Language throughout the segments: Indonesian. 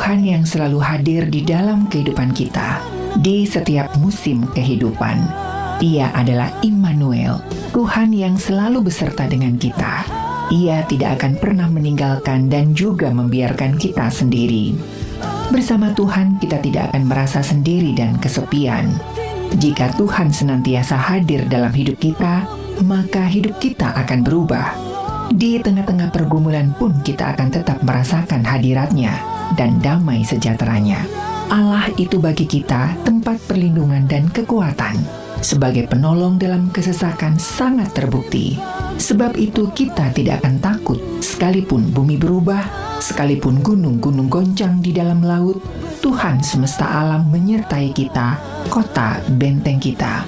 Tuhan yang selalu hadir di dalam kehidupan kita, di setiap musim kehidupan. Ia adalah Immanuel, Tuhan yang selalu beserta dengan kita. Ia tidak akan pernah meninggalkan dan juga membiarkan kita sendiri. Bersama Tuhan kita tidak akan merasa sendiri dan kesepian. Jika Tuhan senantiasa hadir dalam hidup kita, maka hidup kita akan berubah. Di tengah-tengah pergumulan pun kita akan tetap merasakan hadiratnya dan damai sejahteranya. Allah itu bagi kita tempat perlindungan dan kekuatan. Sebagai penolong dalam kesesakan sangat terbukti. Sebab itu kita tidak akan takut sekalipun bumi berubah, sekalipun gunung-gunung goncang di dalam laut. Tuhan semesta alam menyertai kita, kota benteng kita.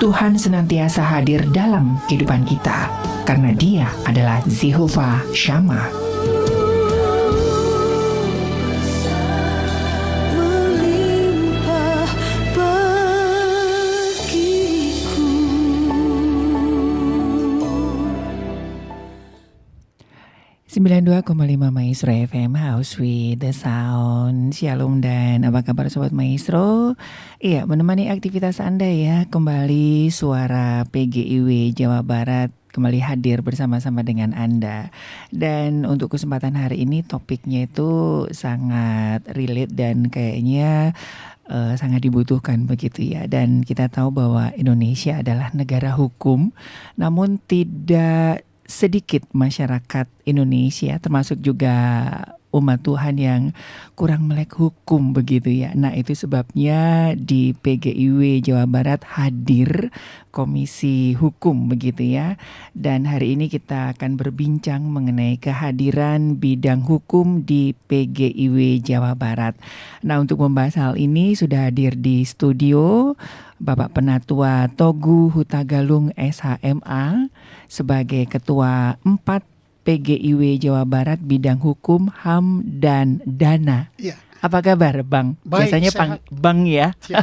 Tuhan senantiasa hadir dalam kehidupan kita, karena Dia adalah Jehovah Shammah. Sembilan 92,5 Maestro FM, House with the Sound. Shalom dan apa kabar Sobat Maestro? Iya, menemani aktivitas Anda ya. Kembali suara PGIW Jawa Barat kembali hadir bersama-sama dengan Anda. Dan untuk kesempatan hari ini topiknya itu sangat relate dan kayaknya sangat dibutuhkan begitu ya. Dan kita tahu bahwa Indonesia adalah negara hukum, namun tidak sedikit masyarakat Indonesia termasuk juga umat Tuhan yang kurang melek hukum begitu ya. Nah itu sebabnya di PGIW Jawa Barat hadir Komisi Hukum begitu ya. Dan hari ini kita akan berbincang mengenai kehadiran bidang hukum di PGIW Jawa Barat. Nah untuk membahas hal ini sudah hadir di studio Bapak Penatua Togu Hutagalung SHMA sebagai Ketua 4 PGIW Jawa Barat bidang hukum, HAM, dan dana. Ya. Apa kabar Bang? Baik, biasanya Bang ya. Ya.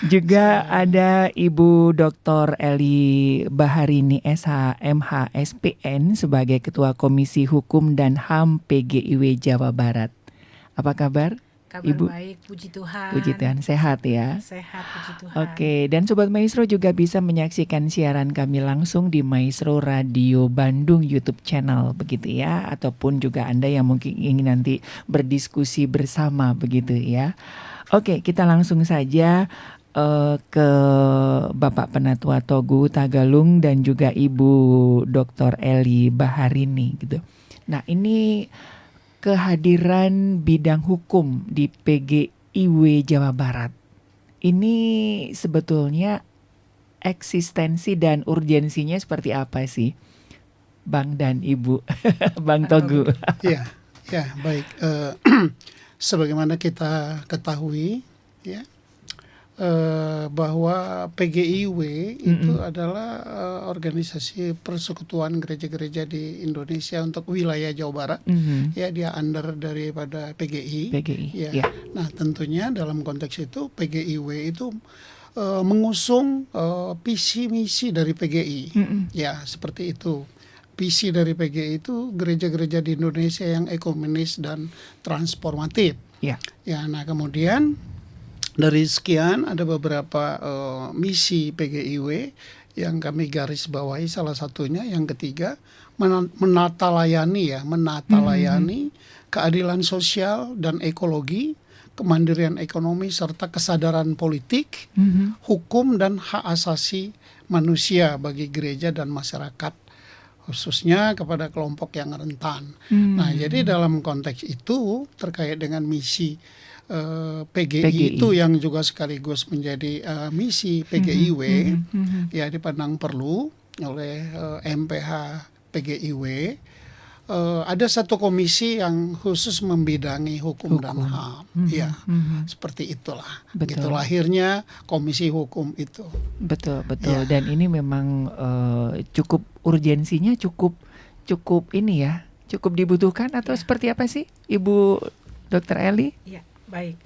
Juga ada Ibu Dr. Eli Baharini SHMH SPN sebagai Ketua Komisi Hukum dan HAM PGIW Jawa Barat. Apa kabar? Kabar Ibu? Baik, puji Tuhan. Puji Tuhan, sehat ya? Sehat, puji Tuhan. Oke, dan Sobat Maestro juga bisa menyaksikan siaran kami langsung di Maestro Radio Bandung YouTube channel begitu ya. Ataupun juga Anda yang mungkin ingin nanti berdiskusi bersama begitu ya. Oke, kita langsung saja ke Bapak Penatua Togu Tagalung dan juga Ibu Dr. Eli Baharini gitu. Nah ini kehadiran bidang hukum di PGIW Jawa Barat. Ini sebetulnya eksistensi dan urgensinya seperti apa sih, Bang dan Ibu, Bang Togu? Ya, baik. Sebagaimana kita ketahui, ya, bahwa PGIW itu adalah organisasi persekutuan gereja-gereja di Indonesia untuk wilayah Jawa Barat. Ya, dia under daripada PGI. Ya. Ya. Nah, tentunya dalam konteks itu PGIW itu mengusung visi misi dari PGI. Ya, seperti itu. Visi dari PGI itu gereja-gereja di Indonesia yang ekumenis dan transformatif. Ya. Ya, nah kemudian dari sekian ada beberapa misi PGIW yang kami garis bawahi, salah satunya yang ketiga menata layani keadilan sosial dan ekologi, kemandirian ekonomi serta kesadaran politik, hukum dan hak asasi manusia bagi gereja dan masyarakat, khususnya kepada kelompok yang rentan. Nah, jadi dalam konteks itu terkait dengan misi PGI itu yang juga sekaligus menjadi misi PGIW, ya dipandang perlu oleh MPH PGIW. Ada satu komisi yang khusus membidangi hukum. Dan HAM, ya seperti itulah. Betul. Gitu lahirnya komisi hukum itu. Betul. Ya. Dan ini memang cukup urgensinya cukup ini ya, cukup dibutuhkan atau seperti apa sih, Ibu Dr. Eli? Ya, baik.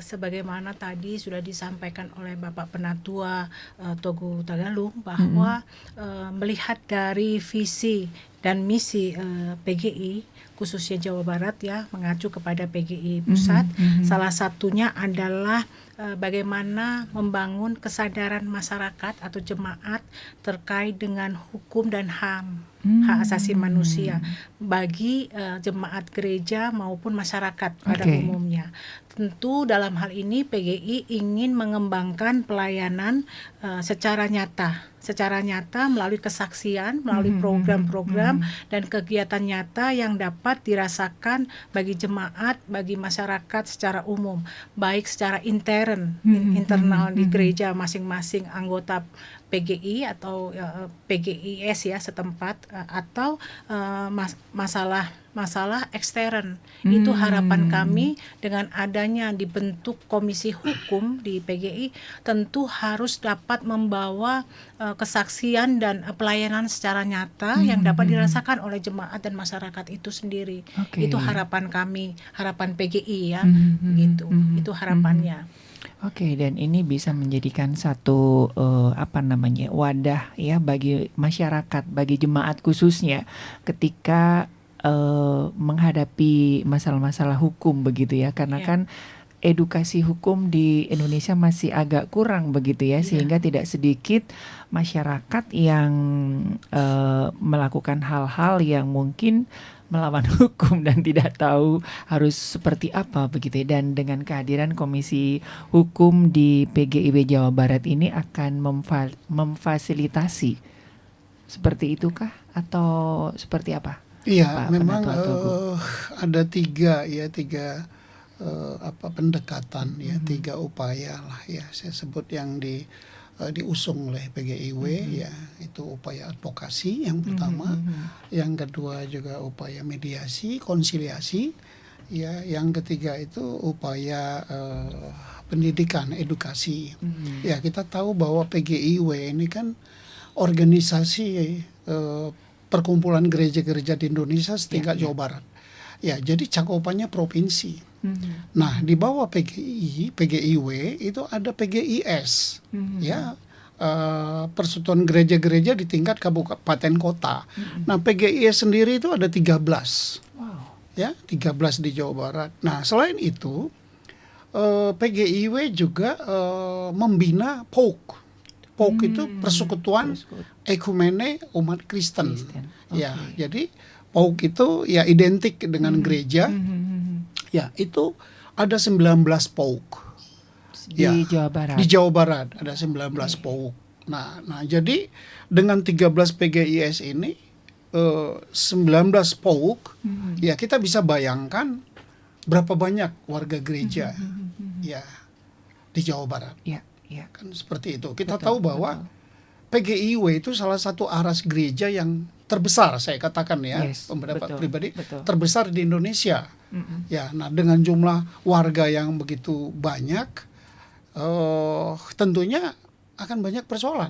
sebagaimana tadi sudah disampaikan oleh Bapak Penatua Togu Tagalung bahwa melihat dari visi dan misi PGI khususnya Jawa Barat ya, mengacu kepada PGI Pusat, salah satunya adalah bagaimana membangun kesadaran masyarakat atau jemaat terkait dengan hukum dan HAM, hak asasi manusia bagi jemaat gereja maupun masyarakat pada umumnya. Tentu dalam hal ini PGI ingin mengembangkan pelayanan secara nyata melalui kesaksian, melalui program-program dan kegiatan nyata yang dapat dirasakan bagi jemaat, bagi masyarakat secara umum, baik secara internal di gereja masing-masing anggota PGI atau PGIS ya setempat, atau masalah ekstern. Itu harapan kami dengan adanya dibentuk komisi hukum di PGI, tentu harus dapat membawa kesaksian dan pelayanan secara nyata yang dapat dirasakan oleh jemaat dan masyarakat itu sendiri. Itu harapan kami, harapan PGI ya, gitu. Itu harapannya. Oke, dan ini bisa menjadikan satu wadah ya bagi masyarakat, bagi jemaat khususnya ketika menghadapi masalah-masalah hukum begitu ya, karena kan edukasi hukum di Indonesia masih agak kurang begitu ya, sehingga tidak sedikit masyarakat yang melakukan hal-hal yang mungkin melawan hukum dan tidak tahu harus seperti apa begitu ya. Dan dengan kehadiran Komisi Hukum di PGIW Jawa Barat ini akan memfasilitasi seperti itukah atau seperti apa? Iya, Pak memang Penatua ada tiga pendekatan ya, tiga upaya lah ya, saya sebut yang diusung oleh PGIW ya, itu upaya advokasi yang pertama, yang kedua juga upaya mediasi, konsiliasi ya, yang ketiga itu upaya pendidikan, edukasi. Ya, kita tahu bahwa PGIW ini kan organisasi perkumpulan gereja-gereja di Indonesia setingkat Jawa Barat. Ya, jadi cakupannya provinsi. Nah, di bawah PGIW itu ada PGIS, ya, Persatuan Gereja-Gereja di tingkat kabupaten kota. Nah, PGIS sendiri itu ada 13, ya, 13 di Jawa Barat. Nah, selain itu PGIW juga membina POUK. POUK itu Persekutuan Ekumene Umat Kristen. Ya, jadi POUK itu ya identik dengan gereja. Ya, itu ada 19 POUK. di Jawa Barat. Di Jawa Barat ada 19 POUK. Nah, jadi dengan 13 PGIS ini 19 POUK, ya kita bisa bayangkan berapa banyak warga gereja ya di Jawa Barat. Ya. Kan seperti itu. Kita tahu bahwa PGIW itu salah satu aras gereja yang terbesar, saya katakan ya, pendapat pribadi, terbesar di Indonesia. Ya, nah dengan jumlah warga yang begitu banyak, tentunya akan banyak persoalan.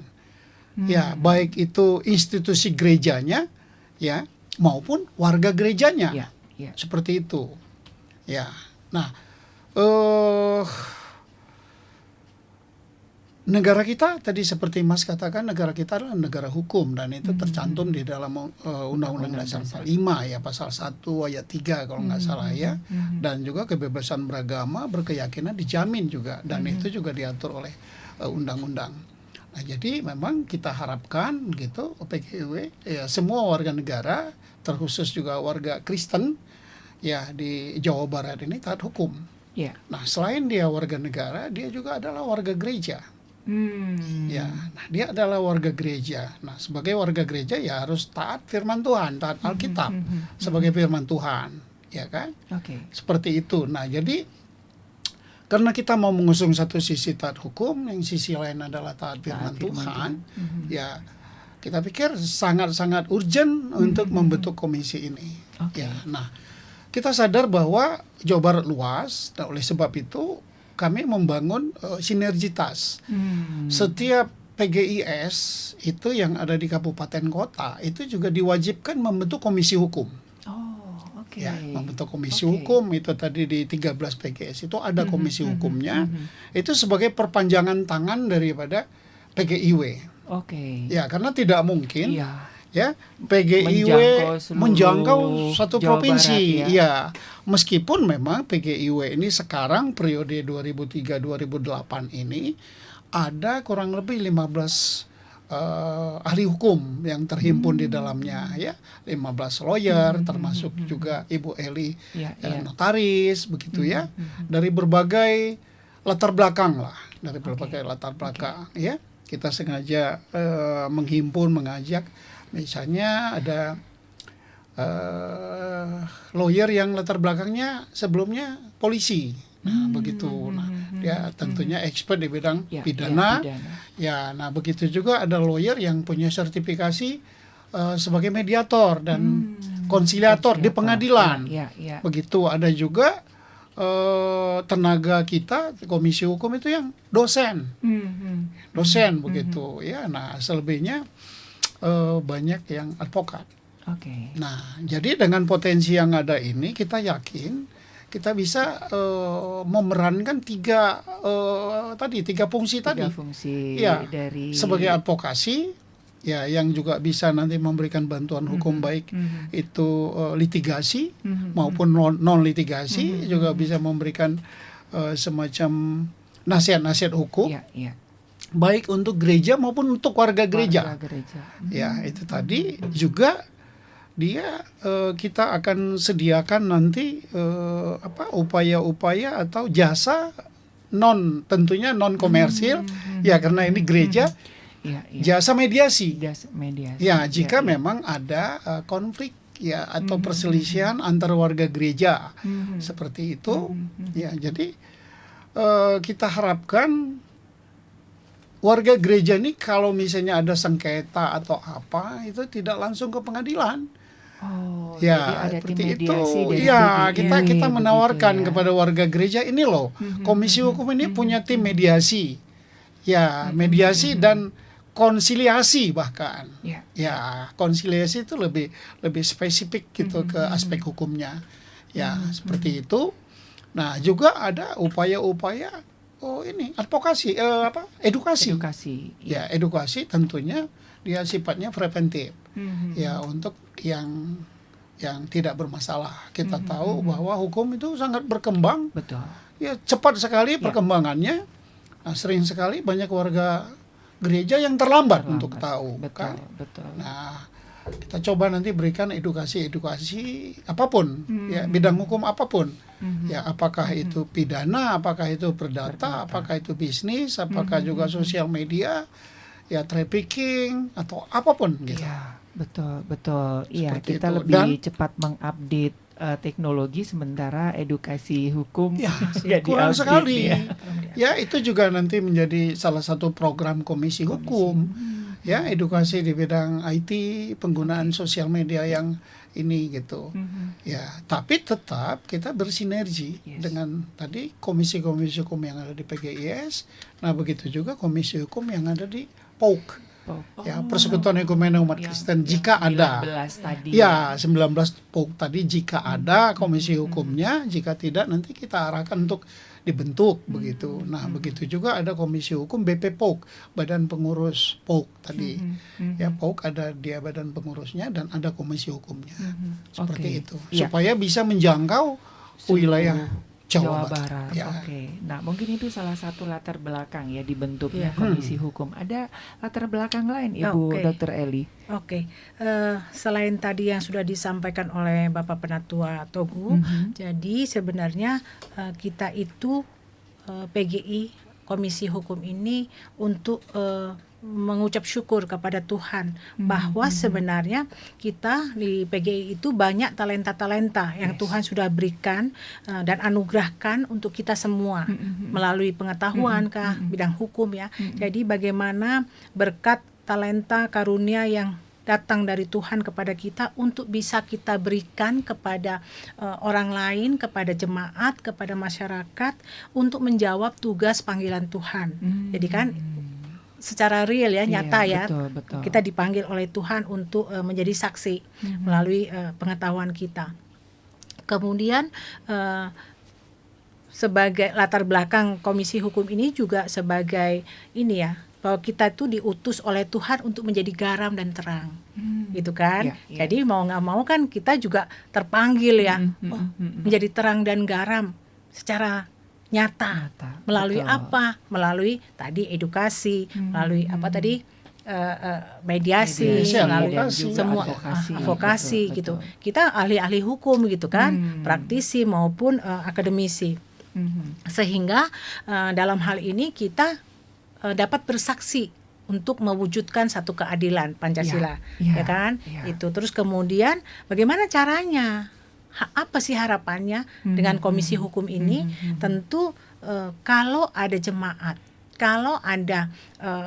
Ya, baik itu institusi gerejanya, ya, maupun warga gerejanya, seperti itu. Ya, nah, negara kita tadi seperti Mas katakan, negara kita adalah negara hukum dan itu tercantum di dalam Undang-Undang Dasar 45 ya, pasal 1 ayat 3 kalau nggak salah ya. Dan juga kebebasan beragama, berkeyakinan dijamin juga, dan itu juga diatur oleh undang-undang. Nah, jadi memang kita harapkan gitu PGIW ya, semua warga negara, terkhusus juga warga Kristen ya di Jawa Barat ini taat hukum. Nah, selain dia warga negara, dia juga adalah warga gereja. Ya, nah dia adalah warga gereja. Nah, sebagai warga gereja ya harus taat firman Tuhan, taat Alkitab sebagai firman Tuhan, ya kan? Seperti itu. Nah, jadi karena kita mau mengusung satu sisi taat hukum, yang sisi lain adalah taat firman Tuhan, ya kita pikir sangat-sangat urgent untuk membentuk komisi ini. Ya, nah kita sadar bahwa Jawa Barat luas, dan oleh sebab itu kami membangun sinergitas. Setiap PGIS itu yang ada di kabupaten kota itu juga diwajibkan membentuk komisi hukum. Oke. Ya, membentuk komisi Oke. hukum itu tadi di 13 PGS itu ada komisi hukumnya. Itu sebagai perpanjangan tangan daripada PGIW. Oke. Ya, karena tidak mungkin Iya. ya PGIW Menjangkau seluruh menjangkau satu Jawa provinsi. Barat, ya. Ya, meskipun memang PGIW ini sekarang periode 2003-2008 ini ada kurang lebih 15 ahli hukum yang terhimpun di dalamnya, ya, 15 lawyer, termasuk juga Ibu Eli, Iya, iya. notaris, begitu ya, dari berbagai latar belakang lah, dari berbagai latar belakang, ya. Kita sengaja menghimpun, mengajak, misalnya ada lawyer yang latar belakangnya sebelumnya polisi, nah begitu, nah dia tentunya expert di bidang Ya, pidana. ya, pidana. Ya, nah begitu juga ada lawyer yang punya sertifikasi sebagai mediator dan konsiliator di pengadilan. Ya, ya. Begitu ada juga tenaga kita komisi hukum itu yang dosen, begitu ya. Nah selebihnya banyak yang advokat. Oke. Nah jadi dengan potensi yang ada ini kita yakin kita bisa memerankan tiga fungsi tadi. Tiga fungsi Ya, dari sebagai advokasi, ya, yang juga bisa nanti memberikan bantuan hukum baik itu litigasi maupun non litigasi, juga bisa memberikan semacam nasihat-nasihat hukum, ya, ya. baik untuk gereja maupun untuk warga gereja. Warga gereja. Ya, itu tadi juga dia kita akan sediakan nanti upaya-upaya atau jasa tentunya non komersil, ya, karena ini gereja. Ya, ya. Jasa mediasi. Mediasi. Ya, jika memang ada konflik, ya, atau perselisihan antar warga gereja seperti itu, ya, jadi kita harapkan warga gereja ini kalau misalnya ada sengketa atau apa itu tidak langsung ke pengadilan. Oh, Ya, jadi ada tim seperti itu. mediasi dari Ya, PGIW, kita menawarkan begitu ya. kepada warga gereja ini loh, komisi hukum ini punya tim mediasi. Ya, mediasi dan konsiliasi bahkan. Ya. Ya, konsiliasi itu lebih spesifik gitu ke aspek hukumnya. Ya, seperti itu. Nah, juga ada upaya-upaya advokasi, edukasi. Edukasi. Ya, edukasi tentunya dia sifatnya preventif. Ya, untuk yang tidak bermasalah. Kita tahu bahwa hukum itu sangat berkembang. Betul. Ya, cepat sekali perkembangannya. Nah, sering sekali banyak warga gereja yang terlambat untuk tahu. Betul, Kan? betul. Nah, kita coba nanti berikan edukasi apapun, ya, bidang hukum apapun. Ya, apakah itu pidana, apakah itu perdata, apakah itu bisnis, apakah juga sosial media, ya, trafficking atau apapun gitu. Iya, betul. Iya, Seperti kita itu. lebih Dan cepat mengupdate teknologi sementara edukasi hukum ya, nggak kurang diupdate, sekali. ya. Ya, itu juga nanti menjadi salah satu program komisi hukum. Ya, edukasi di bidang IT, penggunaan sosial media yang ini gitu. Ya, tapi tetap kita bersinergi dengan tadi komisi-komisi hukum yang ada di PGIS. Nah, begitu juga komisi hukum yang ada di POUK. Ya, Persekutuan Ekumene Umat Kristen jika ada. 19 tadi. Ya, 19 POUK tadi jika ada komisi hukumnya, jika tidak nanti kita arahkan untuk dibentuk begitu. Nah, begitu juga ada komisi hukum BP POUK, Badan Pengurus POUK tadi. Ya, POUK ada dia badan pengurusnya dan ada komisi hukumnya. Seperti Oke. itu. Ya. Supaya bisa menjangkau wilayah Jawa Barat. Barat. Ya. Oke. Nah, mungkin itu salah satu latar belakang ya dibentuknya komisi hukum. Ada latar belakang lain, Ibu Oke. Dr. Eli? Oke, selain tadi yang sudah disampaikan oleh Bapak Penatua Togu, jadi sebenarnya kita itu PGI Komisi Hukum ini untuk mengucap syukur kepada Tuhan bahwa sebenarnya kita di PGI itu banyak talenta-talenta yang Tuhan sudah berikan dan anugerahkan untuk kita semua melalui pengetahuan kah bidang hukum ya. Jadi bagaimana berkat talenta karunia yang datang dari Tuhan kepada kita untuk bisa kita berikan kepada orang lain, kepada jemaat, kepada masyarakat untuk menjawab tugas panggilan Tuhan. Jadi kan secara real ya, nyata ya, betul. kita dipanggil oleh Tuhan untuk menjadi saksi melalui pengetahuan kita. Kemudian sebagai latar belakang Komisi Hukum ini juga sebagai ini ya, bahwa kita itu diutus oleh Tuhan untuk menjadi garam dan terang, gitu kan? Jadi mau nggak mau kan kita juga terpanggil ya, menjadi terang dan garam secara nyata. Melalui betul. apa? Melalui tadi edukasi, melalui apa tadi? Mediasi, melalui advokasi. semua advokasi betul, gitu. betul. Kita ahli-ahli hukum gitu kan, praktisi maupun akademisi. Sehingga dalam hal ini kita dapat bersaksi untuk mewujudkan satu keadilan Pancasila, ya kan? Itu terus kemudian bagaimana caranya? Apa sih harapannya dengan Komisi Hukum ini? Tentu kalau ada jemaat, kalau ada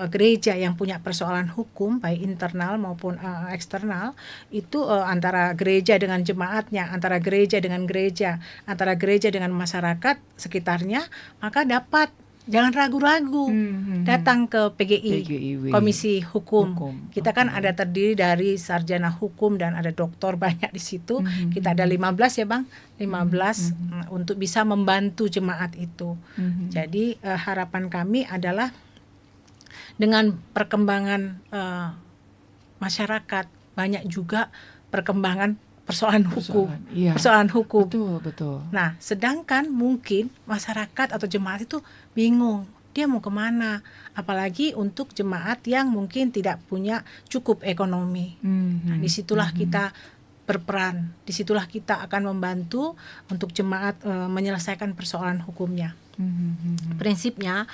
gereja yang punya persoalan hukum baik internal maupun eksternal, itu antara gereja dengan jemaatnya, antara gereja dengan gereja, antara gereja dengan masyarakat sekitarnya, maka dapat, jangan ragu-ragu datang ke PGI, Komisi Hukum. Kita kan ada terdiri dari sarjana hukum dan ada doktor banyak di situ. Kita ada 15 ya Bang, 15 untuk bisa membantu jemaat itu. Jadi harapan kami adalah dengan perkembangan masyarakat, banyak juga perkembangan persoalan hukum. Persoalan hukum. Betul. Nah, sedangkan mungkin masyarakat atau jemaat itu bingung, dia mau kemana? Apalagi untuk jemaat yang mungkin tidak punya cukup ekonomi. Nah, disitulah kita berperan, disitulah kita akan membantu untuk jemaat menyelesaikan persoalan hukumnya. Prinsipnya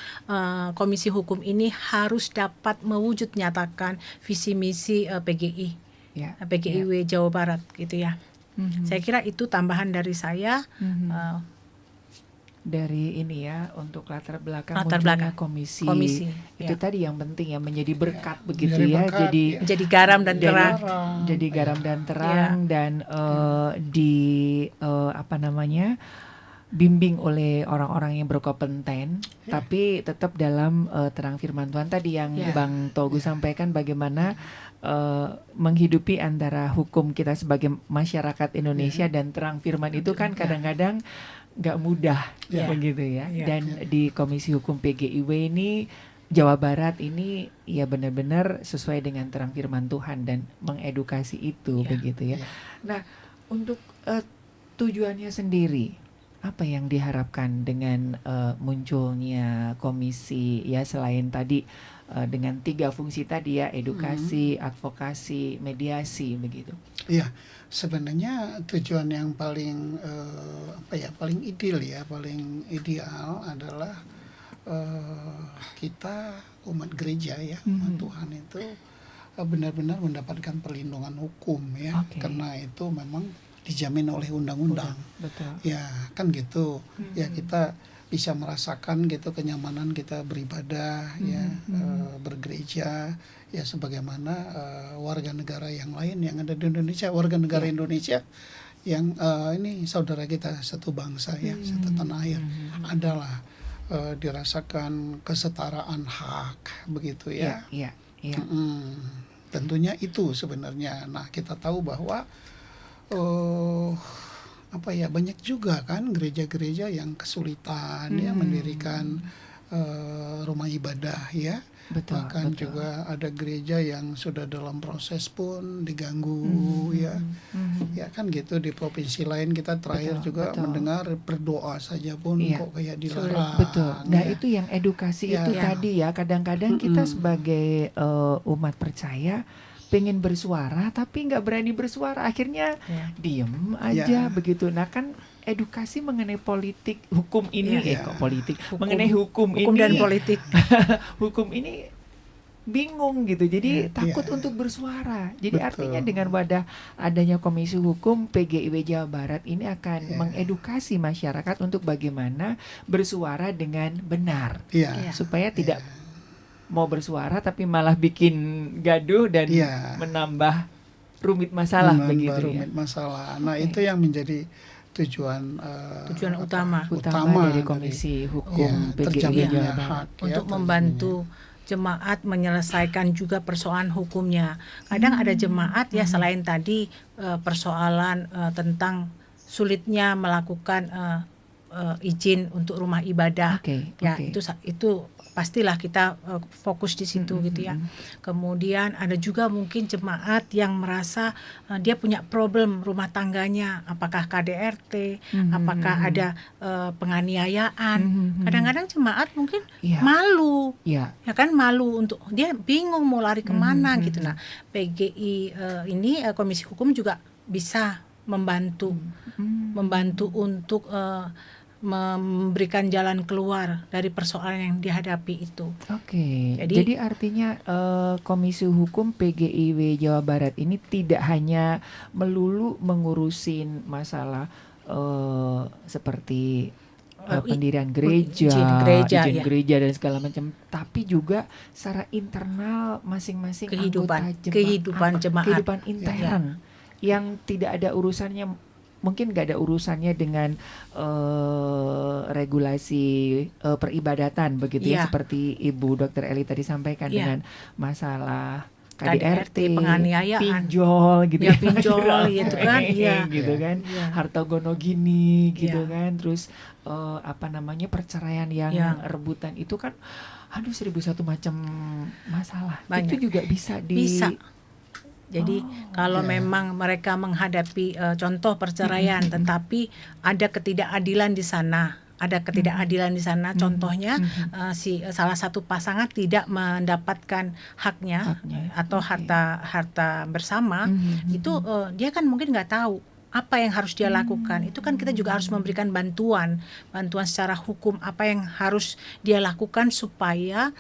Komisi Hukum ini harus dapat mewujud nyatakan visi misi PGI. PGIW Jawa Barat gitu ya. Saya kira itu tambahan dari saya. Dari ini ya, untuk latar belakang munculnya komisi itu tadi yang penting ya, menjadi berkat begitu ya, jadi garam dan terang, jadi garam dan terang dan bimbing oleh orang-orang yang berkompeten, tapi tetap dalam terang firman Tuhan tadi yang Bang Togu sampaikan, bagaimana menghidupi antara hukum kita sebagai masyarakat Indonesia dan terang firman itu kan kadang-kadang nggak mudah begitu ya. Dan di Komisi Hukum PGIW ini Jawa Barat ini ya benar-benar sesuai dengan terang firman Tuhan dan mengedukasi itu begitu ya. Nah, untuk tujuannya sendiri, apa yang diharapkan dengan munculnya komisi ya, selain tadi dengan 3 fungsi tadi ya, edukasi, advokasi, mediasi begitu? Iya, sebenarnya tujuan yang paling paling ideal adalah kita umat gereja ya, umat Tuhan itu benar-benar mendapatkan perlindungan hukum ya, karena itu memang dijamin oleh undang-undang. Betul. Ya, kan gitu. Ya, kita bisa merasakan gitu kenyamanan kita beribadah ya, bergereja ya, sebagaimana warga negara yang lain yang ada di Indonesia, warga negara Indonesia yang ini saudara kita satu bangsa ya, satu tanah air, adalah dirasakan kesetaraan hak begitu ya. Tentunya itu sebenarnya. Nah, kita tahu bahwa banyak juga kan gereja-gereja yang kesulitan ya mendirikan rumah ibadah ya. Bahkan juga ada gereja yang sudah dalam proses pun diganggu ya. Ya kan gitu, di provinsi lain kita terakhir juga mendengar berdoa saja pun kok kayak dilarang. Nah, itu yang edukasi itu tadi ya, kadang-kadang kita sebagai umat percaya pengen bersuara tapi nggak berani bersuara, akhirnya diem aja begitu. Nah, kan edukasi mengenai politik hukum ini mengenai hukum ini dan politik hukum ini bingung gitu, jadi takut untuk bersuara. Jadi artinya dengan wadah adanya Komisi Hukum PGIW Jawa Barat ini akan mengedukasi masyarakat untuk bagaimana bersuara dengan benar, supaya tidak mau bersuara tapi malah bikin gaduh dan menambah rumit masalah masalah. Nah, itu yang menjadi tujuan utama dari Komisi Hukum PGIW Jawa Barat untuk membantu jemaat menyelesaikan juga persoalan hukumnya. Kadang ada jemaat ya, selain tadi persoalan tentang sulitnya melakukan izin untuk rumah ibadah. Oke, Ya, oke. itu pastilah kita fokus di situ gitu ya. Kemudian ada juga mungkin jemaat yang merasa dia punya problem rumah tangganya, apakah KDRT, apakah ada penganiayaan. Kadang-kadang jemaat mungkin Iya. malu, Iya. ya kan, malu untuk dia bingung mau lari kemana gitu. Nah, PGI ini Komisi Hukum juga bisa membantu untuk memberikan jalan keluar dari persoalan yang dihadapi itu. Oke, Jadi- jadi artinya Komisi Hukum PGIW Jawa Barat ini tidak hanya melulu mengurusin masalah seperti pendirian gereja, izin gereja, ya. dan segala macam, tapi juga secara internal masing-masing Kehidupan anggota jemaat. kehidupan intern yang tidak ada urusannya. Mungkin nggak ada urusannya dengan regulasi peribadatan begitu ya, Iya. seperti Ibu Dr. Eli tadi sampaikan, Iya. dengan masalah KDRT, penganiayaan. pinjol gitu Ya, pinjol gitu kan, iya. gitu kan, Iya. harta gono gini gitu Iya. kan, terus perceraian yang Iya. rebutan itu kan, aduh 1001 macam masalah. Banyak. Itu juga bisa Bisa. Jadi kalau ya. memang mereka menghadapi contoh perceraian, tetapi ada ketidakadilan di sana, contohnya salah satu pasangan tidak mendapatkan haknya atau harta bersama, itu dia kan mungkin nggak tahu apa yang harus dia lakukan. Itu kan kita juga harus memberikan bantuan secara hukum, apa yang harus dia lakukan supaya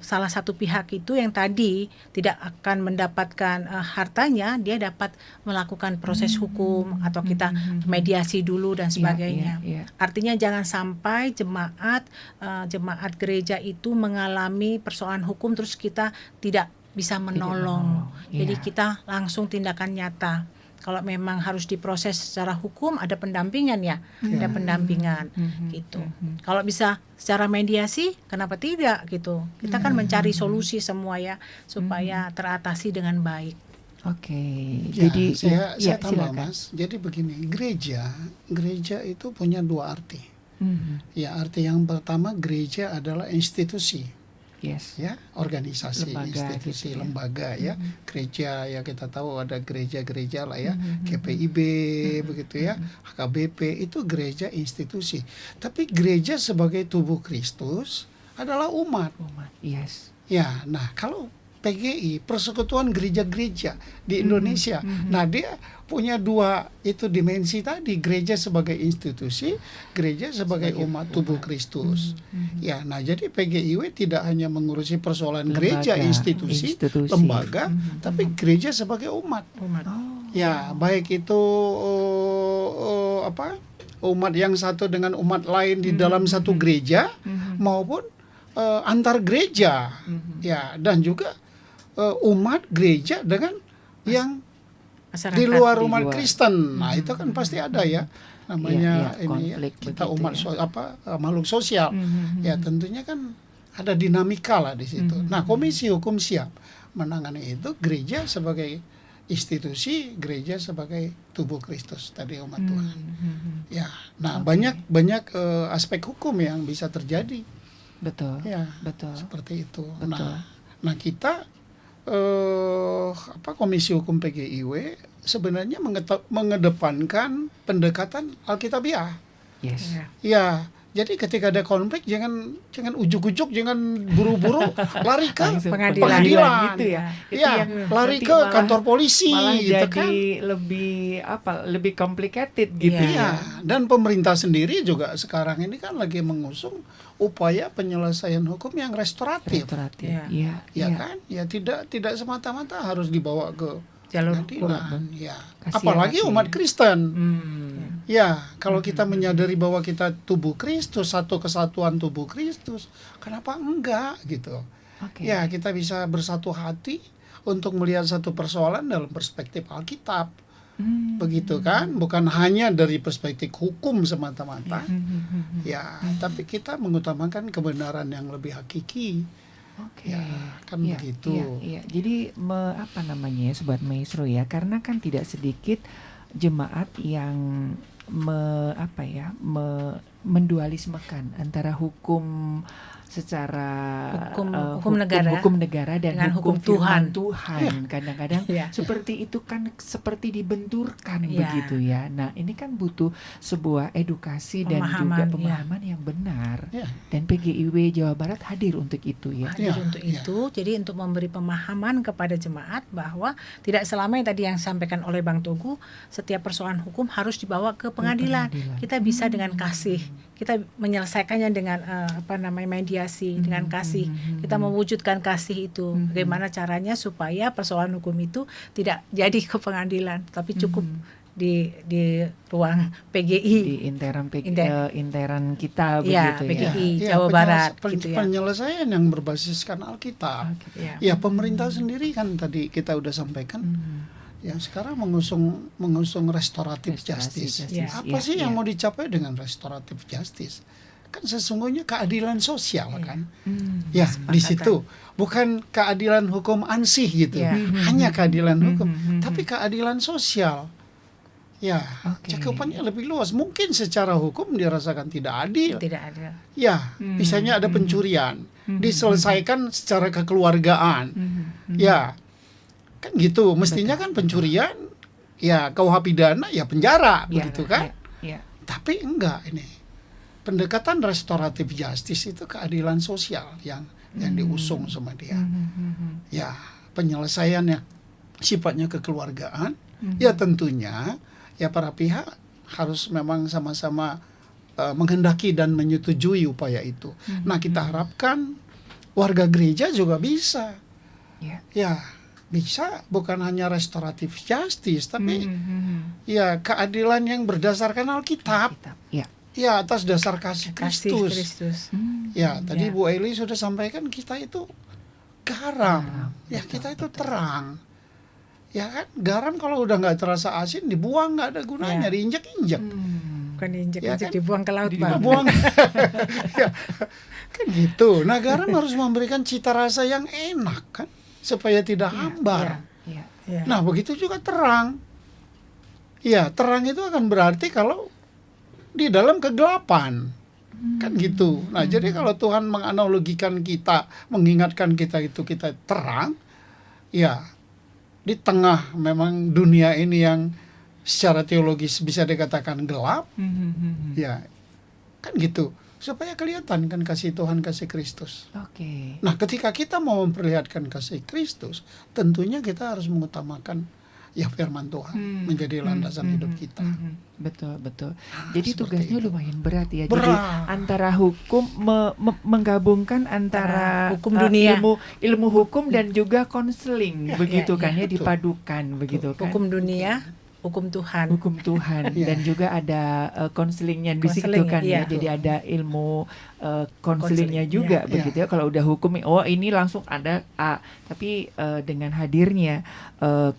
salah satu pihak itu yang tadi tidak akan mendapatkan hartanya, dia dapat melakukan proses hukum atau kita mediasi dulu dan sebagainya. Iya. Artinya jangan sampai jemaat gereja itu mengalami persoalan hukum terus kita tidak bisa menolong. Jadi Iya. kita langsung tindakan nyata. Kalau memang harus diproses secara hukum, ada pendampingan ya, ada pendampingan gitu. Kalau bisa secara mediasi, kenapa tidak gitu? Kita kan mencari solusi semua ya, supaya teratasi dengan baik. Oke, Ya, jadi saya tambah, silakan. Mas. Jadi begini, gereja itu punya dua arti. Mhm. Ya, arti yang pertama, gereja adalah institusi. Yes. Ya, organisasi, Lembaga institusi, gitu ya. lembaga ya, gereja ya, kita tahu ada gereja-gereja lah ya, KPIB begitu ya, HKBP, itu gereja institusi. Tapi gereja sebagai tubuh Kristus adalah umat. Umat. Yes. Ya, nah kalau PGI, Persekutuan Gereja-Gereja di Indonesia, nah dia punya dua itu dimensi tadi, gereja sebagai institusi, gereja sebagai umat tubuh Kristus. Ya, nah jadi PGIW tidak hanya mengurusi persoalan gereja, institusi, lembaga, tapi gereja sebagai umat. Ya, baik itu umat yang satu dengan umat lain di dalam satu gereja, maupun antar gereja. Ya, dan juga umat gereja dengan yang Masyarakat di luar di umat luar. Kristen. Nah, itu kan pasti ada ya, namanya Iya, ini ya, konflik kita begitu umat ya. makhluk sosial. Ya, tentunya kan ada dinamika lah di situ. Nah, Komisi Hukum siap menangani itu, gereja sebagai institusi, gereja sebagai tubuh Kristus tadi, umat Tuhan. Ya, nah banyak aspek hukum yang bisa terjadi. Betul. Ya, Betul. seperti itu. Betul. Nah kita Komisi Hukum PGIW sebenarnya mengedepankan pendekatan Alkitabiah. Yes. Ya. Ya, jadi ketika ada konflik jangan ujuk-ujuk, jangan buru-buru lari ke Langsung pengadilan gitu ya. Itu Ya, yang lari nanti ke malah- kantor polisi malah gitu jadi kan. lebih complicated gitu Iya, ya. dan pemerintah sendiri juga sekarang ini kan lagi mengusung upaya penyelesaian hukum yang restoratif. Restoratif. Iya. Iya. Ya iya. kan? Ya tidak semata-mata harus dibawa ke Jalur hukum. pengadilan. Ya. Kasihan Apalagi hati umat ya. Kristen. Hmm. Ya, kalau kita menyadari bahwa kita tubuh Kristus, satu kesatuan tubuh Kristus, kenapa enggak gitu? Oke. Ya, kita bisa bersatu hati untuk melihat satu persoalan dalam perspektif Alkitab. Begitu kan? Bukan hanya dari perspektif hukum semata-mata. Ya, tapi kita mengutamakan kebenaran yang lebih hakiki. Oke. Ya, kan Iya, begitu. Iya. Jadi Sobat Maestro ya, karena kan tidak sedikit jemaat yang mendualismekan antara hukum secara Hukum negara hukum negara dan dengan hukum firman Tuhan. Tuhan. Kadang-kadang Ya. seperti itu kan seperti dibenturkan Ya. begitu ya. Nah, ini kan butuh sebuah edukasi dan juga Pemahaman, pemahaman yang benar. Ya. Dan PGIW Jawa Barat hadir untuk itu ya. Hadir Ya, untuk ya. itu, jadi untuk memberi pemahaman kepada jemaat bahwa tidak selamanya tadi yang disampaikan oleh Bang Togu, setiap persoalan hukum harus dibawa ke pengadilan. pengadilan. Kita bisa dengan kasih, kita menyelesaikannya dengan mediasi, dengan kasih. Kita mewujudkan kasih itu. Bagaimana caranya supaya persoalan hukum itu tidak jadi ke pengadilan, tapi cukup di ruang PGI. Di interan interan kita Ya, begitu PGI. ya. Jawa Barat, gitu ya. Penyelesaian yang berbasiskan Alkitab. Ya. Ya, pemerintah sendiri kan tadi kita udah sampaikan. Ya, sekarang mengusung restoratif justice. justice. Apa Ya, sih yang ya. mau dicapai dengan restoratif justice? Kan sesungguhnya keadilan sosial kan. Ya, di situ bukan keadilan hukum ansih gitu. Ya. Hanya keadilan hukum, tapi keadilan sosial. Ya, Oke. cakupannya lebih luas. Mungkin secara hukum dirasakan tidak adil. Tidak ada. Ya, misalnya ada pencurian, diselesaikan secara kekeluargaan. Ya, kan gitu. Mestinya kan pencurian, ya KUH pidana, ya penjara, begitu kan? Ya. Tapi enggak ini. Pendekatan restoratif justice itu keadilan sosial yang diusung sama dia. Ya, penyelesaiannya sifatnya kekeluargaan. Ya tentunya ya para pihak harus memang sama-sama menghendaki dan menyetujui upaya itu. Nah, kita harapkan warga gereja juga bisa. Ya. Ya, bisa bukan hanya restoratif justice, tapi ya keadilan yang berdasarkan Alkitab. Kitab. Ya. Ya, atas dasar kasih Kasih Kristus. Kristus. Ya, tadi Ya. Bu Eli sudah sampaikan kita itu garam. Ya, kita itu terang. Ya kan, garam kalau udah nggak terasa asin dibuang, nggak ada gunanya, Ya. diinjak-injak. Bukan diinjak-injak, Ya kan? dibuang ke laut, Bang. Dibuang. Ya, kan gitu. Nah, garam harus memberikan cita rasa yang enak kan, supaya tidak hambar. Ya. Ya. Nah, begitu juga terang. Ya, terang itu akan berarti kalau di dalam kegelapan. Kan gitu. Nah, jadi kalau Tuhan menganalogikan kita, mengingatkan kita itu kita terang, ya di tengah memang dunia ini yang secara teologis bisa dikatakan gelap, ya kan gitu. Supaya kelihatan kan kasih Tuhan, kasih Kristus. Oke. Nah, ketika kita mau memperlihatkan kasih Kristus, tentunya kita harus mengutamakan ya firman Tuhan menjadi landasan hidup kita. Betul. Nah, Jadi seperti tugasnya itu. lumayan berat ya. Berat. Jadi antara hukum menggabungkan antara hukum dunia. ilmu hukum dan juga konseling, begitu kan ya, betul. dipadukan begitu kan. Hukum dunia, hukum Tuhan. Hukum Tuhan Iya. dan juga ada konselingnya di situ Konseling, kan iya. ya. Jadi ada ilmu konselingnya Konseling, juga iya. begitu ya. Kalau udah hukum, oh ini langsung ada A. Tapi dengan hadirnya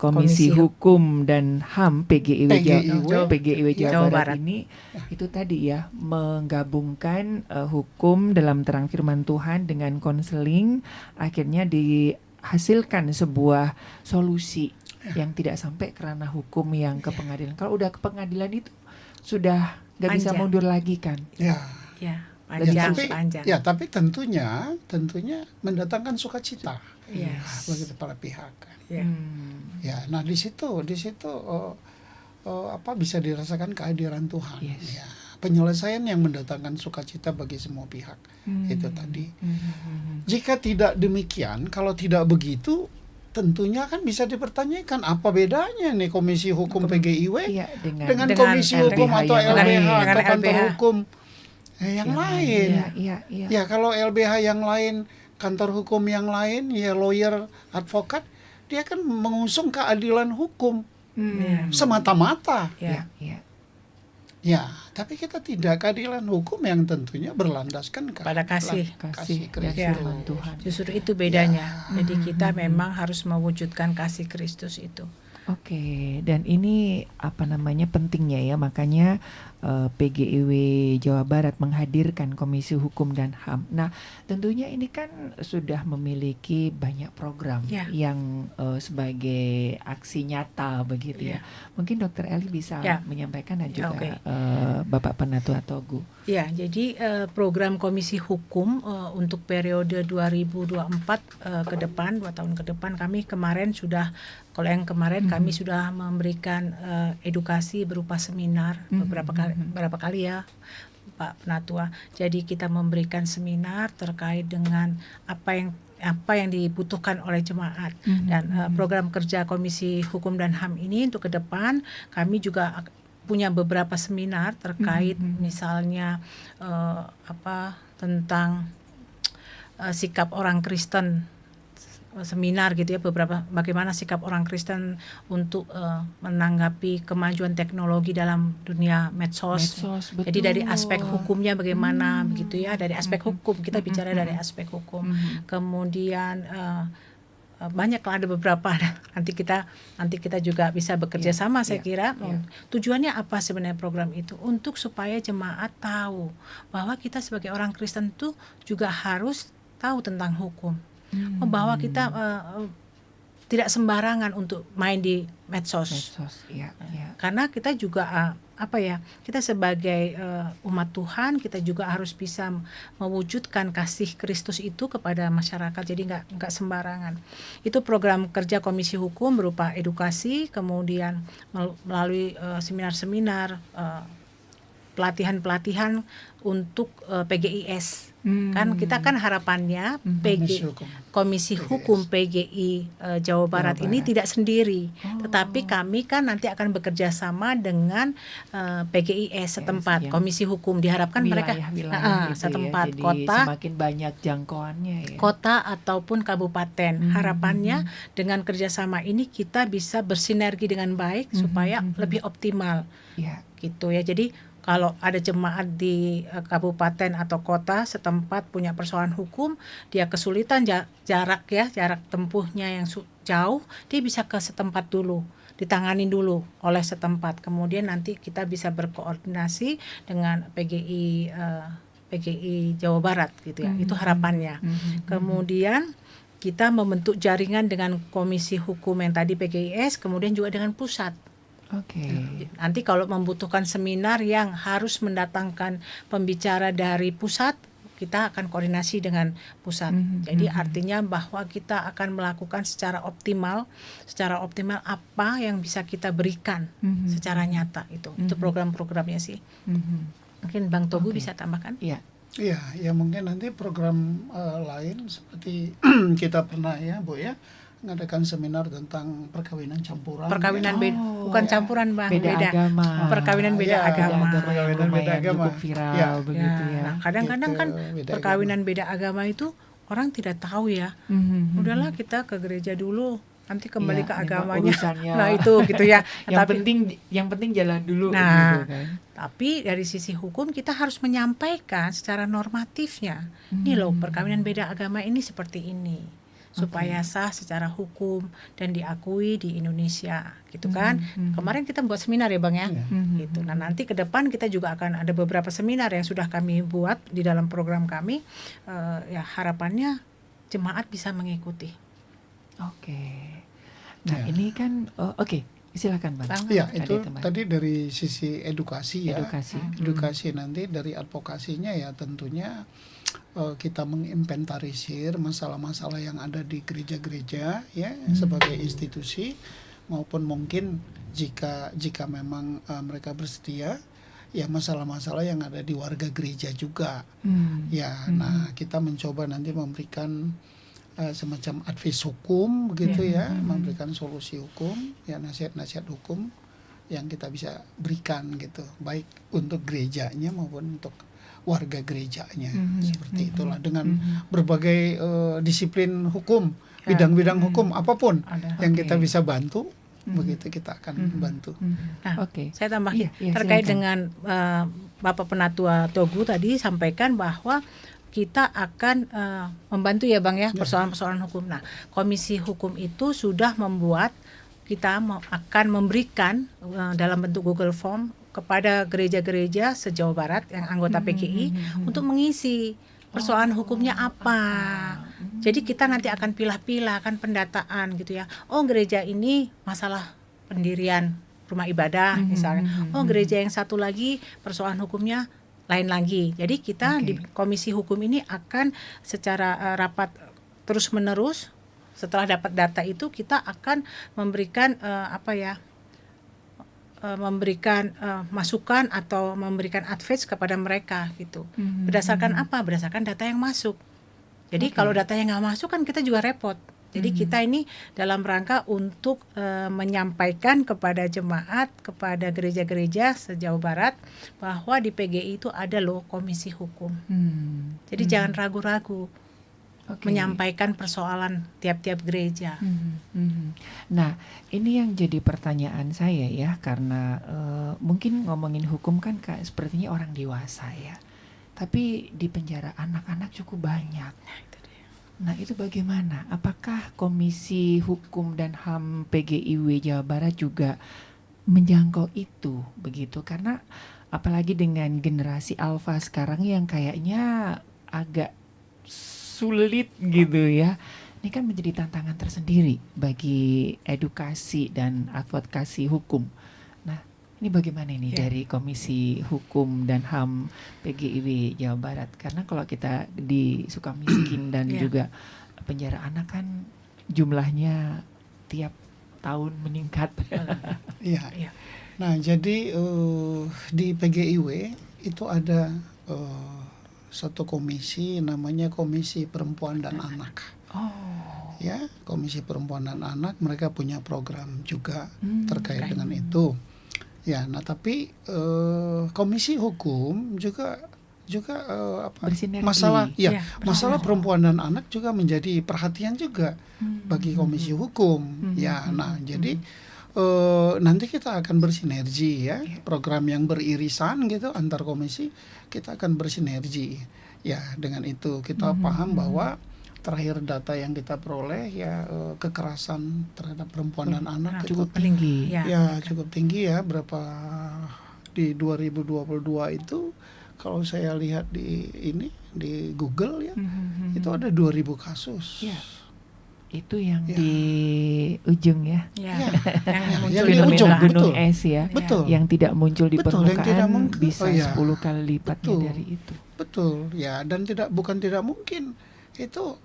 Komisi Komisi Hukum dan HAM PGIW Jawa Jawa Barat Barat. ini itu tadi ya, menggabungkan hukum dalam terang firman Tuhan dengan konseling, akhirnya dihasilkan sebuah solusi yang tidak sampai kerana hukum yang ke pengadilan. Kalau udah ke pengadilan itu sudah nggak bisa Panjang. mundur lagi kan. Ya. Ya, Ya, panjang. tapi tentunya mendatangkan sukacita Yes. bagi para pihak. Ya. Ya, nah di situ bisa dirasakan kehadiran Tuhan. Yes. Ya, penyelesaian yang mendatangkan sukacita bagi semua pihak. Itu tadi. Jika tidak demikian, kalau tidak begitu, tentunya kan bisa dipertanyakan apa bedanya nih Komisi Hukum PGIW Iya, dengan dengan Komisi Hukum LBH atau yang LBH lain. atau Dengan kantor LBH. hukum yang lain. Iya. Ya, kalau LBH yang lain, kantor hukum yang lain, ya lawyer, advokat, dia kan mengusung keadilan hukum semata-mata. Ya. Iya. Ya, tapi kita tidak, keadilan hukum yang tentunya berlandaskan Pada kasih. Kasih dan Kristus. Ya. firman Tuhan. Justru itu bedanya. Jadi kita memang harus mewujudkan kasih Kristus itu. Oke, dan ini pentingnya ya, makanya PGIW Jawa Barat menghadirkan Komisi Hukum dan HAM. Nah, tentunya ini kan sudah memiliki banyak program Ya. yang sebagai aksi nyata begitu ya. Mungkin Dr. Eli bisa Ya. menyampaikan dan juga Oke. Bapak Penatua Togu. Ya, jadi program Komisi Hukum untuk periode 2024 ke depan, 2 tahun ke depan, kami kemarin sudah, kalau yang kemarin kami sudah memberikan edukasi berupa seminar beberapa kali ya, Pak Penatua. Jadi kita memberikan seminar terkait dengan apa yang dibutuhkan oleh jemaat. Dan program kerja Komisi Hukum dan HAM ini untuk ke depan kami juga punya beberapa seminar terkait misalnya tentang sikap orang Kristen, seminar gitu ya, beberapa bagaimana sikap orang Kristen untuk menanggapi kemajuan teknologi dalam dunia medsos. Betul. Jadi dari aspek hukumnya bagaimana begitu ya, dari aspek hukum kita bicara dari aspek hukum. Kemudian banyaklah, ada beberapa. Nanti kita juga bisa bekerja sama, saya kira. Tujuannya apa sebenarnya program itu? Untuk supaya jemaat tahu bahwa kita sebagai orang Kristen itu juga harus tahu tentang hukum. Bahwa kita tidak sembarangan untuk main di medsos. Karena kita juga kita sebagai umat Tuhan, kita juga harus bisa mewujudkan kasih Kristus itu kepada masyarakat. Jadi nggak sembarangan. Itu program kerja Komisi Hukum berupa edukasi, kemudian melalui seminar-seminar, pelatihan-pelatihan untuk PGIS. Kan kita kan harapannya Komisi Hukum PGI Jawa Barat ini tidak sendiri, tetapi kami kan nanti akan bekerja sama dengan PGIS setempat, Komisi Hukum. Diharapkan mereka setempat, kota, semakin banyak jangkauannya ya. Kota ataupun kabupaten. Harapannya dengan kerjasama ini kita bisa bersinergi dengan baik supaya lebih optimal. Gitu ya. Jadi kalau ada jemaat di kabupaten atau kota setempat punya persoalan hukum, dia kesulitan jarak tempuhnya yang jauh, dia bisa ke setempat dulu, ditangani dulu oleh setempat. Kemudian nanti kita bisa berkoordinasi dengan PGI Jawa Barat gitu ya. Itu harapannya. Kemudian kita membentuk jaringan dengan Komisi Hukum yang tadi PGIS, kemudian juga dengan pusat. Nanti kalau membutuhkan seminar yang harus mendatangkan pembicara dari pusat, kita akan koordinasi dengan pusat. Jadi artinya bahwa kita akan melakukan secara optimal apa yang bisa kita berikan secara nyata itu. Itu program-programnya sih. Mungkin Bang Togu bisa tambahkan? Iya, ya mungkin nanti program lain seperti kita pernah ya, Bu ya, mengadakan seminar tentang perkawinan campuran. Bukan campuran, Bang. Beda agama. Perkawinan beda agama. Perkawinan beda agama. Cukup viral begitu ya. Nah, kadang-kadang kan perkawinan beda agama itu orang tidak tahu ya. Udahlah kita ke gereja dulu, nanti kembali ke agamanya. Nah, itu gitu ya. yang penting jalan dulu gitu kan. Tapi dari sisi hukum kita harus menyampaikan secara normatifnya. Ini loh, perkawinan beda agama ini seperti ini. Supaya sah secara hukum dan diakui di Indonesia gitu kan. Kemarin kita buat seminar ya Bang ya. Gitu. Nah, nanti ke depan kita juga akan ada beberapa seminar yang sudah kami buat di dalam program kami. Ya harapannya jemaat bisa mengikuti. Nah, ini kan silakan Bang. Iya, itu tadi dari sisi edukasi ya. Edukasi nanti dari advokasinya ya tentunya kita menginventarisir masalah-masalah yang ada di gereja-gereja ya sebagai institusi, maupun mungkin jika memang mereka bersedia ya masalah-masalah yang ada di warga gereja juga. Nah kita mencoba nanti memberikan semacam advice hukum begitu ya, memberikan solusi hukum ya, nasihat-nasihat hukum yang kita bisa berikan gitu, baik untuk gerejanya maupun untuk warga gerejanya. Seperti itulah, dengan berbagai disiplin hukum, bidang-bidang hukum apapun yang kita bisa bantu, begitu kita akan bantu. Nah, saya tambahin terkait dengan Bapak Penatua Togu tadi sampaikan bahwa kita akan membantu ya Bang ya persoalan-persoalan hukum. Nah, Komisi Hukum itu sudah membuat, kita akan memberikan dalam bentuk Google Form kepada gereja-gereja se-Jawa Barat yang anggota PGI untuk mengisi persoalan hukumnya apa. Jadi kita nanti akan pilah-pilah, akan pendataan gitu ya. Oh, gereja ini masalah pendirian rumah ibadah misalnya. Oh, gereja yang satu lagi persoalan hukumnya lain lagi. Jadi kita di Komisi Hukum ini akan secara rapat terus-menerus, setelah dapat data itu kita akan memberikan memberikan masukan atau memberikan advice kepada mereka gitu. Berdasarkan apa? Berdasarkan data yang masuk. Jadi kalau datanya nggak masuk kan kita juga repot. Jadi kita ini dalam rangka untuk menyampaikan kepada jemaat, kepada gereja-gereja se-Jawa Barat bahwa di PGI itu ada loh Komisi Hukum. Jadi jangan ragu-ragu menyampaikan persoalan tiap-tiap gereja. Nah, ini yang jadi pertanyaan saya ya, karena mungkin ngomongin hukum kan sepertinya orang dewasa ya. Tapi di penjara anak-anak cukup banyak. Nah, itu bagaimana? Apakah Komisi Hukum dan HAM PGIW Jawa Barat juga menjangkau itu begitu? Karena apalagi dengan generasi alfa sekarang yang kayaknya agak sulit gitu ya. Ini kan menjadi tantangan tersendiri bagi edukasi dan advokasi hukum. Nah, ini bagaimana ini dari Komisi Hukum dan HAM PGIW Jawa Barat? Karena kalau kita di Sukamiskin dan juga penjara anak kan jumlahnya tiap tahun meningkat. Iya. Nah, jadi di PGIW itu ada satu komisi namanya Komisi Perempuan dan Anak. Ya, Komisi Perempuan dan Anak, mereka punya program juga terkait dengan itu. Ya, nah tapi Komisi Hukum juga masalah perempuan dan anak juga menjadi perhatian juga bagi Komisi Hukum. Ya, nah jadi nanti kita akan bersinergi ya, program yang beririsan gitu antar komisi, kita akan bersinergi. Ya, dengan itu kita paham bahwa terakhir data yang kita peroleh ya kekerasan terhadap perempuan dan anak cukup tinggi. Ya, cukup tinggi ya, berapa di 2022 itu kalau saya lihat di Google ya, itu ada 2.000 kasus. Ya. Itu yang di ujung ya. Yang di ujung gunung es ya. Betul. Yang tidak muncul di permukaan bisa 10 10 kali lipatnya dari itu. Betul. Ya, dan bukan tidak mungkin itu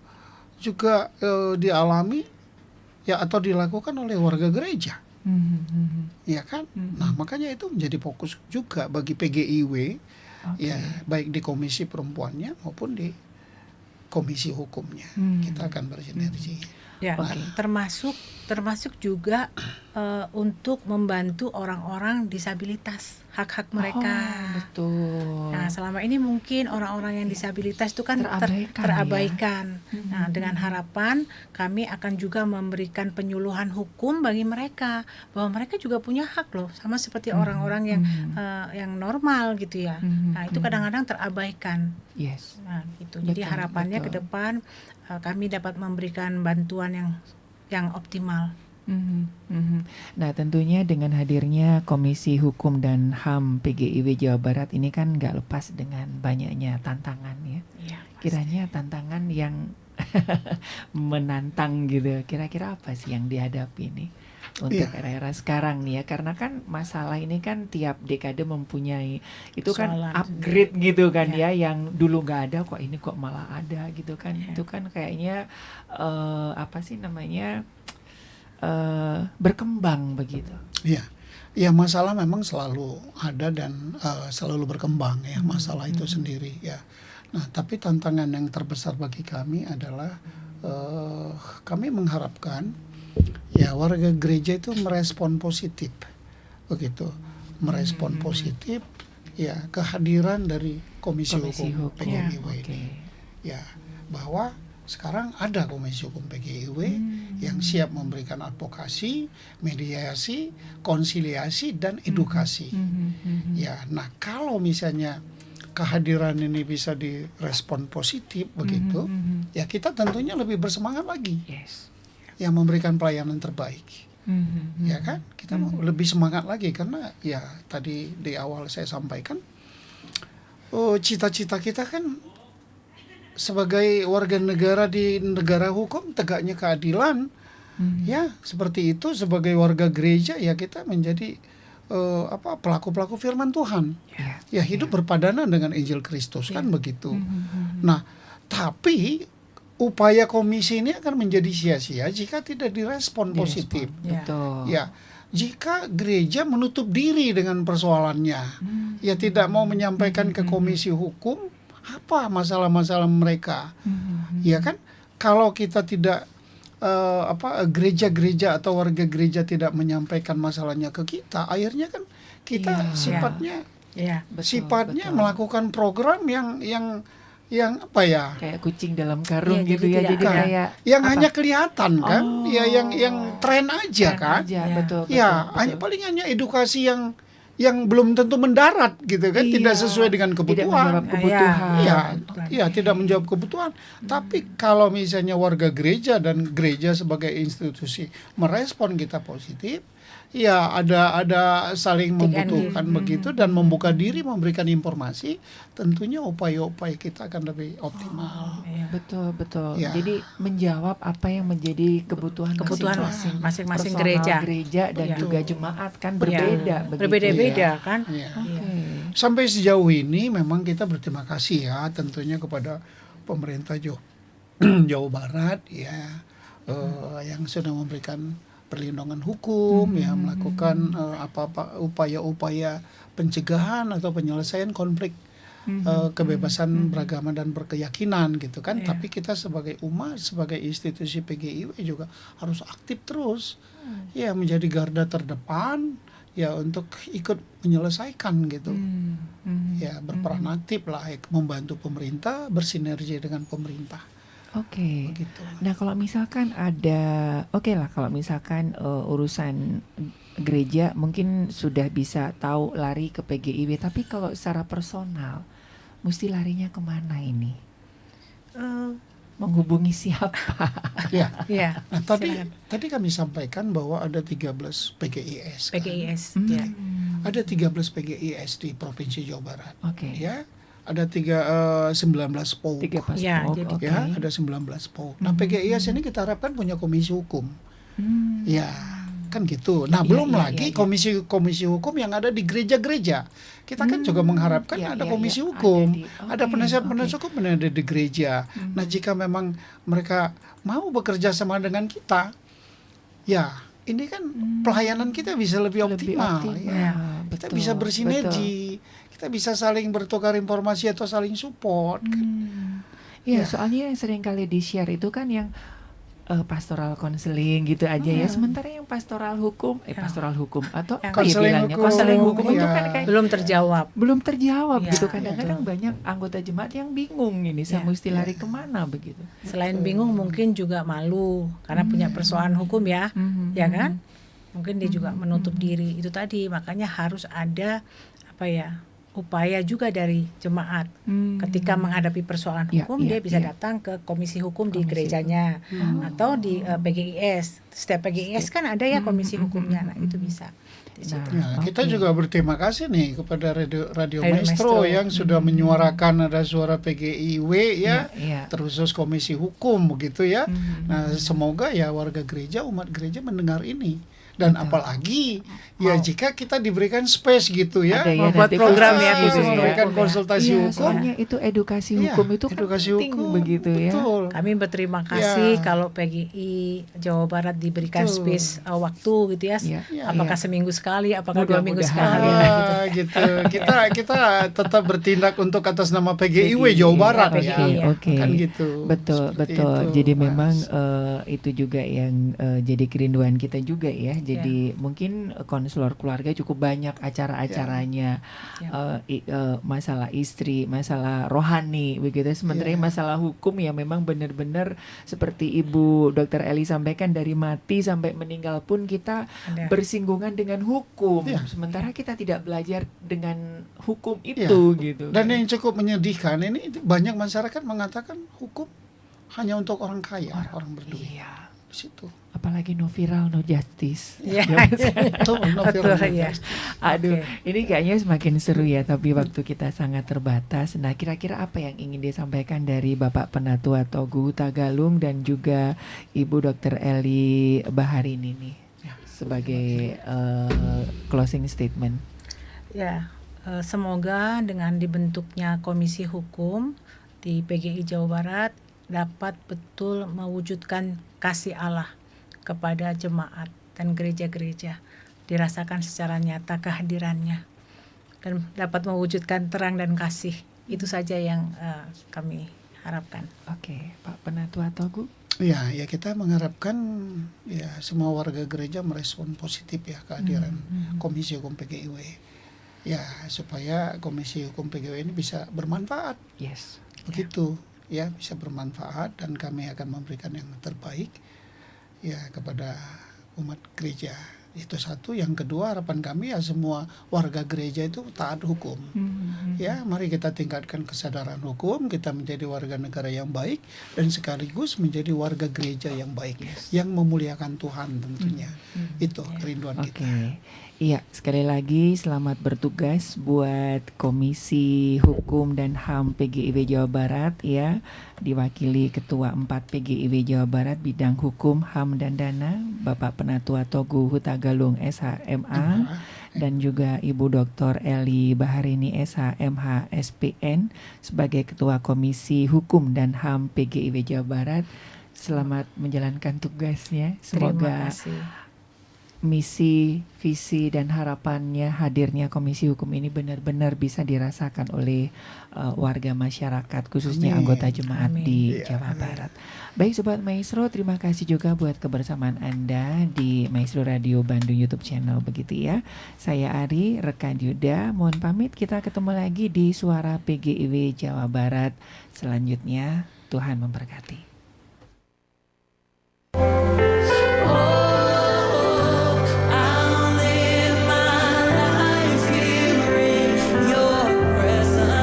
juga dialami ya atau dilakukan oleh warga gereja. Ya kan? Nah, makanya itu menjadi fokus juga bagi PGIW. Ya, baik di komisi perempuannya maupun di komisi hukumnya. Kita akan bersinergi. Ya, termasuk juga untuk membantu orang-orang disabilitas, hak-hak mereka. Betul. Nah, selama ini mungkin orang-orang yang disabilitas itu kan terabaikan. Nah, dengan harapan kami akan juga memberikan penyuluhan hukum bagi mereka, bahwa mereka juga punya hak loh, sama seperti orang-orang yang normal gitu ya. Nah, itu kadang-kadang terabaikan. Yes. Nah, gitu. Jadi harapannya ke depan kami dapat memberikan bantuan yang optimal. Nah, tentunya dengan hadirnya Komisi Hukum dan HAM PGIW Jawa Barat ini kan nggak lepas dengan banyaknya tantangan ya. Kiranya tantangan yang menantang gitu. Kira-kira apa sih yang dihadapi nih untuk era-era sekarang nih ya? Karena kan masalah ini kan tiap dekade mempunyai itu kan upgrade gitu kan ya. Yang dulu nggak ada kok ini kok malah ada gitu kan. Itu kan kayaknya berkembang begitu. Iya. Ya, masalah memang selalu ada dan selalu berkembang ya, masalah itu sendiri ya. Nah, tapi tantangan yang terbesar bagi kami adalah kami mengharapkan ya warga gereja itu merespon positif begitu, merespon positif ya kehadiran dari Komisi Hukum PGIW ini. Ya, bahwa sekarang ada Komisi Hukum PGIW yang siap memberikan advokasi, mediasi, konsiliasi dan edukasi. Ya, nah kalau misalnya kehadiran ini bisa direspon positif begitu, ya kita tentunya lebih bersemangat lagi. Ya, memberikan pelayanan terbaik. Ya kan? Kita mau lebih semangat lagi karena ya tadi di awal saya sampaikan cita-cita kita kan sebagai warga negara di negara hukum, tegaknya keadilan. Ya, seperti itu sebagai warga gereja ya kita menjadi pelaku-pelaku firman Tuhan. Ya hidup berpadanan dengan Injil Kristus kan begitu. Nah, tapi upaya komisi ini akan menjadi sia-sia jika tidak direspon positif. Betul. Ya, jika gereja menutup diri dengan persoalannya, ya tidak mau menyampaikan ke komisi hukum apa masalah-masalah mereka, ya kan? Kalau kita tidak gereja-gereja atau warga gereja tidak menyampaikan masalahnya ke kita, akhirnya kan kita sifatnya melakukan program yang apa ya? Kayak kucing dalam karung Iya, gitu jadi ya. tidak Jadi akan. kayak Yang apa? hanya kelihatan kan, ya yang tren aja Tren kan. aja, Ya. betul. Ya, hanya paling hanya edukasi yang belum tentu mendarat gitu kan, tidak sesuai dengan Tidak kebutuhan. menjawab kebutuhan. Iya, tidak menjawab kebutuhan. Tapi kalau misalnya warga gereja dan gereja sebagai institusi merespon kita positif, ya ada saling membutuhkan begitu dan membuka diri memberikan informasi, tentunya upaya-upaya kita akan lebih optimal. Betul. Ya. Jadi menjawab apa yang menjadi kebutuhan masing-masing personal gereja. dan Ya. juga jemaat kan berbeda. begitu Berbeda-beda ya. kan. Iya. Oke. Sampai sejauh ini memang kita berterima kasih ya tentunya kepada pemerintah Jawa Barat ya yang sudah memberikan perlindungan hukum, ya melakukan upaya-upaya pencegahan atau penyelesaian konflik kebebasan beragama dan berkeyakinan gitu kan. Tapi kita sebagai umat, sebagai institusi PGIW juga harus aktif terus ya menjadi garda terdepan ya untuk ikut menyelesaikan gitu. Ya berperan aktif lah membantu pemerintah, bersinergi dengan pemerintah. Oke. Begitu. Nah kalau misalkan ada, kalau misalkan urusan gereja mungkin sudah bisa tahu lari ke PGIW, tapi kalau secara personal, mesti larinya kemana ini? Menghubungi siapa? Ya. Ya. Nah, tadi kami sampaikan bahwa ada 13 PGIS. Kan? PGIS. Ya. Ada 13 PGIS di Provinsi Jawa Barat. Oke. Ya. Ada 19 POUK. 13 Ya, POK, jadi- oke. Ya, ada 19 POUK. Nah, PGIS ini kita harapkan punya komisi hukum. Ya, kan gitu. Nah, belum lagi komisi hukum yang ada di gereja-gereja. Kita kan juga mengharapkan ada komisi hukum. Ada penasihat-penasihat hukum yang ada di gereja. Nah, jika memang mereka mau bekerja sama dengan kita, ya ini kan pelayanan kita bisa lebih optimal. Ya. Kita betul, bisa bersinergi, kita bisa saling bertukar informasi atau saling support. Kan. Iya, Ya. soalnya yang sering kali di-share itu kan yang pastoral counseling gitu aja ya. Sementara yang pastoral hukum atau Yang apa ya konseling bilangnya? hukum, Konseling hukum itu ya. kan kayak Belum terjawab. gitu. Ya, Kadang-kadang banyak anggota jemaat yang bingung ini, saya Ya. mesti lari kemana begitu. Selain bingung mungkin juga malu karena punya persoalan hukum ya, ya kan? Mungkin dia juga menutup diri. Itu tadi makanya harus ada upaya juga dari jemaat ketika menghadapi persoalan Ya, hukum, dia bisa datang ke komisi hukum di gerejanya atau di PGIS. Setiap PGIS kan ada ya komisi hukumnya. Nah, itu bisa di situ. Nah, kita juga berterima kasih nih kepada Radio Maestro Maestro yang sudah menyuarakan ada suara PGIW ya, Iya. terkhusus komisi hukum begitu ya. Nah, semoga ya warga gereja, umat gereja mendengar ini. Dan apalagi ya jika kita diberikan space gitu ya, Ada ya, Membuat nanti program khusus ya, gitu khusus ya. memberikan hukum ya. konsultasi Iya, hukum. soalnya itu edukasi Iya, hukum itu kan edukasi penting hukum, begitu ya. betul. Kami berterima kasih Ya. kalau PGI Jawa Barat diberikan Betul. space waktu gitu ya. Iya. Apakah Iya. seminggu sekali, apakah 2 minggu Mudah-mudahan. sekali gitu. Gitu. Kita tetap bertindak untuk atas nama PGIW Jawa Barat Oke, ya. oke. Kan gitu. Betul, Seperti betul. itu, Jadi Mas. memang itu juga yang jadi kerinduan kita juga ya. Jadi mungkin konselor keluarga cukup banyak acara-acaranya, masalah istri, masalah rohani begitu. Sementara masalah hukum ya memang benar-benar seperti Ibu Dr. Eli sampaikan, dari mati sampai meninggal pun kita Ada. bersinggungan dengan hukum. Iya. Sementara kita tidak belajar dengan hukum itu gitu. Dan yang cukup menyedihkan ini banyak masyarakat mengatakan hukum hanya untuk orang kaya, orang berduit. Iya. Di situ. apalagi no viral no justice. Ya, Betul, no betul viral, no ya. justice. Aduh, Oke. ini kayaknya semakin seru ya, tapi waktu kita sangat terbatas. Nah, kira-kira apa yang ingin disampaikan dari Bapak Penatua Togu Tagalung dan juga Ibu Dr. Eli Baharini nih sebagai closing statement? Ya, semoga dengan dibentuknya Komisi Hukum di PGI Jawa Barat dapat betul mewujudkan kasih Allah kepada jemaat dan gereja-gereja, dirasakan secara nyata kehadirannya dan dapat mewujudkan terang dan kasih. Itu saja yang kami harapkan. Oke, Pak Penatua Togu. Ya, kita mengharapkan ya semua warga gereja merespon positif ya kehadiran Komisi Hukum PGIW. Ya, supaya Komisi Hukum PGIW ini bisa bermanfaat. Yes. Begitu ya, bisa bermanfaat dan kami akan memberikan yang terbaik ya kepada umat gereja. Itu satu. Yang kedua, harapan kami ya semua warga gereja itu taat hukum. Ya, mari kita tingkatkan kesadaran hukum, kita menjadi warga negara yang baik dan sekaligus menjadi warga gereja yang baik, yang memuliakan Tuhan tentunya. Itu kerinduan kita. Oke. Iya, sekali lagi selamat bertugas buat Komisi Hukum dan HAM PGIW Jawa Barat ya, diwakili Ketua 4 PGIW Jawa Barat bidang Hukum, HAM dan Dana, Bapak Penatua Togu Hutagalung SHMA dan juga Ibu Dr. Eli Baharini SHMH SPN sebagai Ketua Komisi Hukum dan HAM PGIW Jawa Barat. Selamat menjalankan tugasnya. Terima Semoga kasih. misi, visi dan harapannya hadirnya Komisi Hukum ini benar-benar bisa dirasakan oleh warga masyarakat khususnya Amin. anggota jemaat Amin. di Ya, Jawa amin. Barat. Baik Sobat Maestro, terima kasih juga buat kebersamaan Anda di Maestro Radio Bandung YouTube channel begitu ya. Saya Ari, rekan Yuda, mohon pamit, kita ketemu lagi di Suara PGIW Jawa Barat selanjutnya. Tuhan memberkati. I'll live my life here in your presence,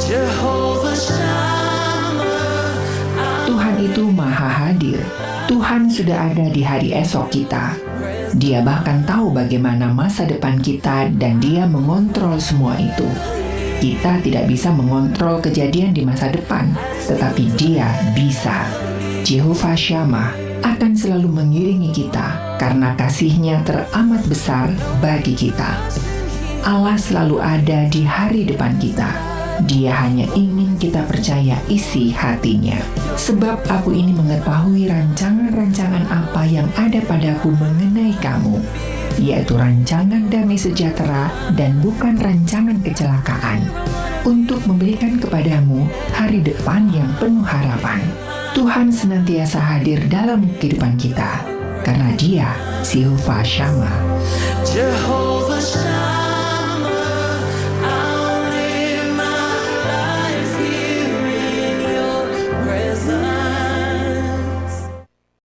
Jehovah Shammah. Tuhan itu maha hadir. Tuhan sudah ada di hari esok kita. Dia bahkan tahu bagaimana masa depan kita dan Dia mengontrol semua itu. Kita tidak bisa mengontrol kejadian di masa depan, tetapi Dia bisa. Jehovah Shammah akan selalu mengiringi kita karena kasih-Nya teramat besar bagi kita. Allah selalu ada di hari depan kita. Dia hanya ingin kita percaya isi hatinya. Sebab aku ini mengetahui rancangan-rancangan apa yang ada padaku mengenai kamu, yaitu rancangan damai sejahtera dan bukan rancangan kecelakaan, untuk memberikan kepadamu hari depan yang penuh harapan. Tuhan senantiasa hadir dalam kehidupan kita, karena Dia Jehovah Shammah. Jehovah Shammah.